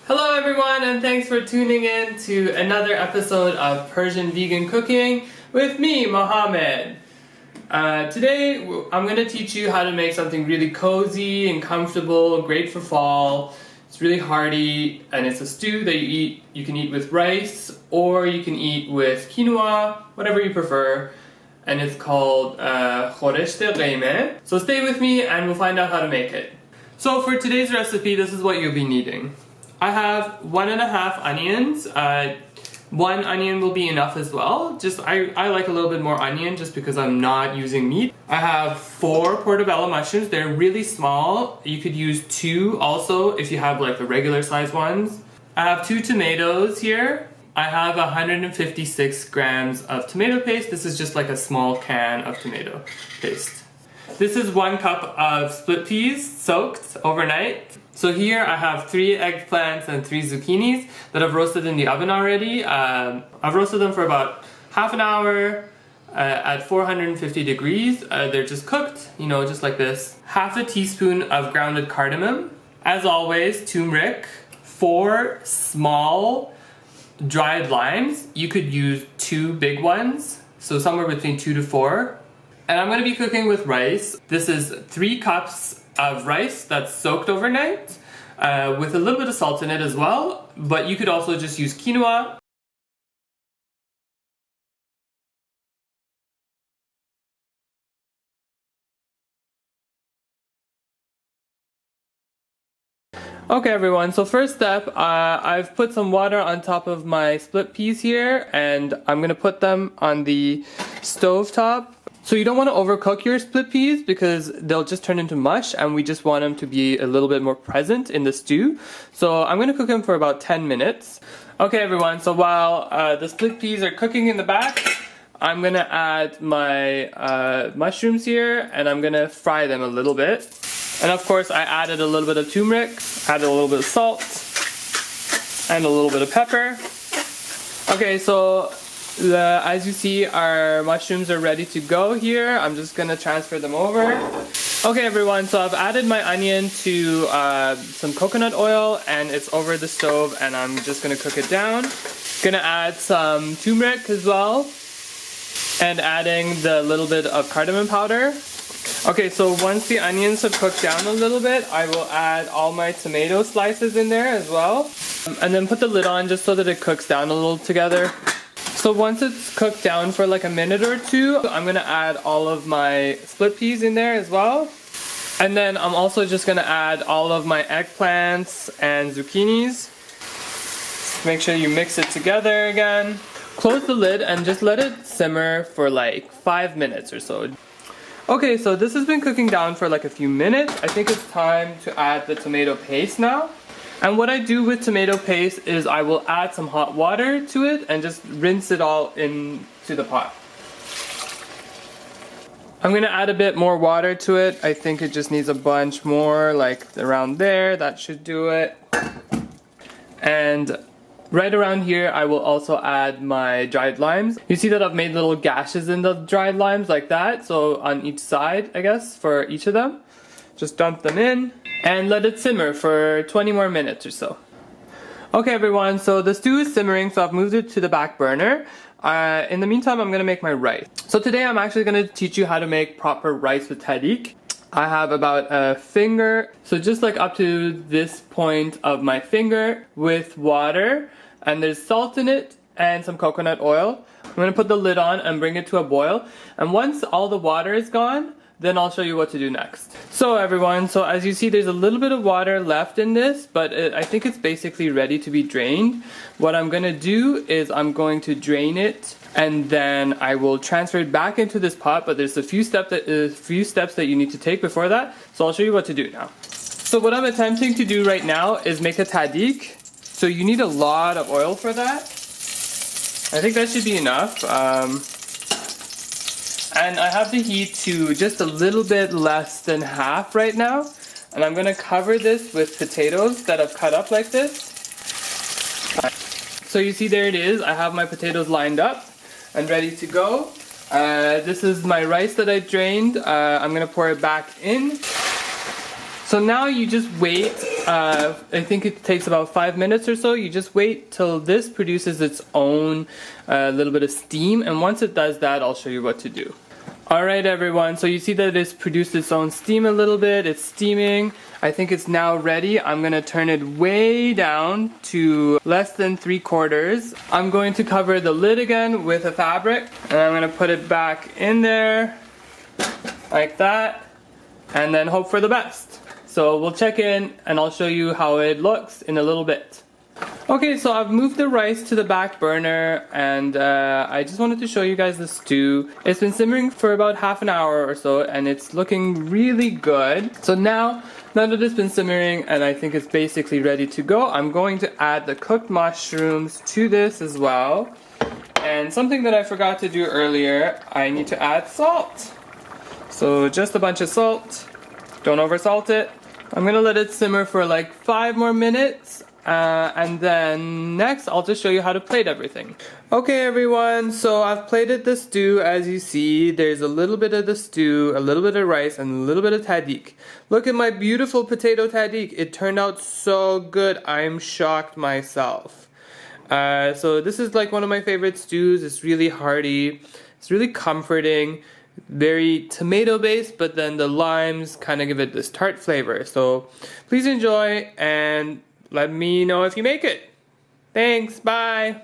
Hello everyone, and thanks for tuning in to another episode of Persian Vegan Cooking with me, Mohammad. Today I'm going to teach you how to make something really cozy and comfortable, great for fall. It's really hearty, and it's a stew that you can eat with rice, or you can eat with quinoa, whatever you prefer. And it's called khoresh de gheymeh. So stay with me and we'll find out how to make it. So for today's recipe, this is what you'll be needing. I have 1.5 onions. One onion will be enough as well. I like a little bit more onion just because I'm not using meat. I have 4 portobello mushrooms. They're really small. You could use 2 also if you have like the regular size ones. I have 2 tomatoes here. I have 156 grams of tomato paste. This is just like a small can of tomato paste. This is 1 cup of split peas soaked overnight. So here I have 3 eggplants and 3 zucchinis that I've roasted in the oven already. I've roasted them for about half an hour at 450 degrees. They're just cooked, just like this. Half a teaspoon of grounded cardamom. As always, turmeric. 4 small dried limes. You could use 2 big ones, so somewhere between 2 to 4. And I'm going to be cooking with rice. This is 3 cups of rice that's soaked overnight with a little bit of salt in it as well, but you could also just use quinoa. Okay everyone, so first step, I've put some water on top of my split peas here, and I'm gonna put them on the stove top. So you don't want to overcook your split peas because they'll just turn into mush, and we just want them to be a little bit more present in the stew. So I'm going to cook them for about 10 minutes. Okay everyone, so while the split peas are cooking in the back, I'm going to add my mushrooms here, and I'm going to fry them a little bit. And of course I added a little bit of turmeric, added a little bit of salt, and a little bit of pepper. Okay, so as you see, our mushrooms are ready to go here. I'm just gonna transfer them over. Okay everyone, so I've added my onion to some coconut oil, and it's over the stove, and I'm just gonna cook it down. Gonna add some turmeric as well, and adding the little bit of cardamom powder. Okay, so once the onions have cooked down a little bit, I will add all my tomato slices in there as well. And then put the lid on just so that it cooks down a little together. So once it's cooked down for like a minute or 2, I'm going to add all of my split peas in there as well. And then I'm also just going to add all of my eggplants and zucchinis. Make sure you mix it together again. Close the lid and just let it simmer for like 5 minutes or so. Okay, so this has been cooking down for like a few minutes. I think it's time to add the tomato paste now. And what I do with tomato paste is I will add some hot water to it and just rinse it all into the pot. I'm going to add a bit more water to it. I think it just needs a bunch more, like around there. That should do it. And right around here I will also add my dried limes. You see that I've made little gashes in the dried limes like that, so on each side, I guess, for each of them. Just dump them in and let it simmer for 20 more minutes or so. Okay everyone, so the stew is simmering, so I've moved it to the back burner. In the meantime, I'm gonna make my rice. So today I'm actually gonna teach you how to make proper rice with tahdig. I have about a finger, so just like up to this point of my finger, with water, and there's salt in it and some coconut oil. I'm gonna put the lid on and bring it to a boil, and once all the water is gone, then I'll show you what to do next. So everyone, so as you see, there's a little bit of water left in this, but I think it's basically ready to be drained. What I'm gonna do is I'm going to drain it, and then I will transfer it back into this pot, but there's a few steps that you need to take before that, so I'll show you what to do now. So what I'm attempting to do right now is make a tahdig. So you need a lot of oil for that. I think that should be enough. And I have the heat to just a little bit less than half right now. And I'm going to cover this with potatoes that I've cut up like this. So you see, there it is. I have my potatoes lined up and ready to go. This is my rice that I drained. I'm going to pour it back in. So now you just wait, I think it takes about 5 minutes or so. You just wait till this produces its own little bit of steam, and once it does that, I'll show you what to do. Alright everyone, so you see that it's produced its own steam a little bit, it's steaming. I think it's now ready. I'm going to turn it way down to less than 3/4. I'm going to cover the lid again with a fabric, and I'm going to put it back in there like that, and then hope for the best. So we'll check in and I'll show you how it looks in a little bit. Okay, so I've moved the rice to the back burner, and I just wanted to show you guys the stew. It's been simmering for about half an hour or so, and it's looking really good. So now that it's been simmering and I think it's basically ready to go, I'm going to add the cooked mushrooms to this as well. And something that I forgot to do earlier, I need to add salt. So just a bunch of salt, don't over salt it. I'm gonna let it simmer for like 5 more minutes. And then next I'll just show you how to plate everything. Okay everyone, so I've plated the stew. As you see, there's a little bit of the stew, a little bit of rice, and a little bit of tahdig. Look at my beautiful potato tahdig. It turned out so good. I'm shocked myself. So this is like one of my favorite stews. It's really hearty, it's really comforting, very tomato based, but then the limes kind of give it this tart flavor. So please enjoy and let me know if you make it. Thanks, bye.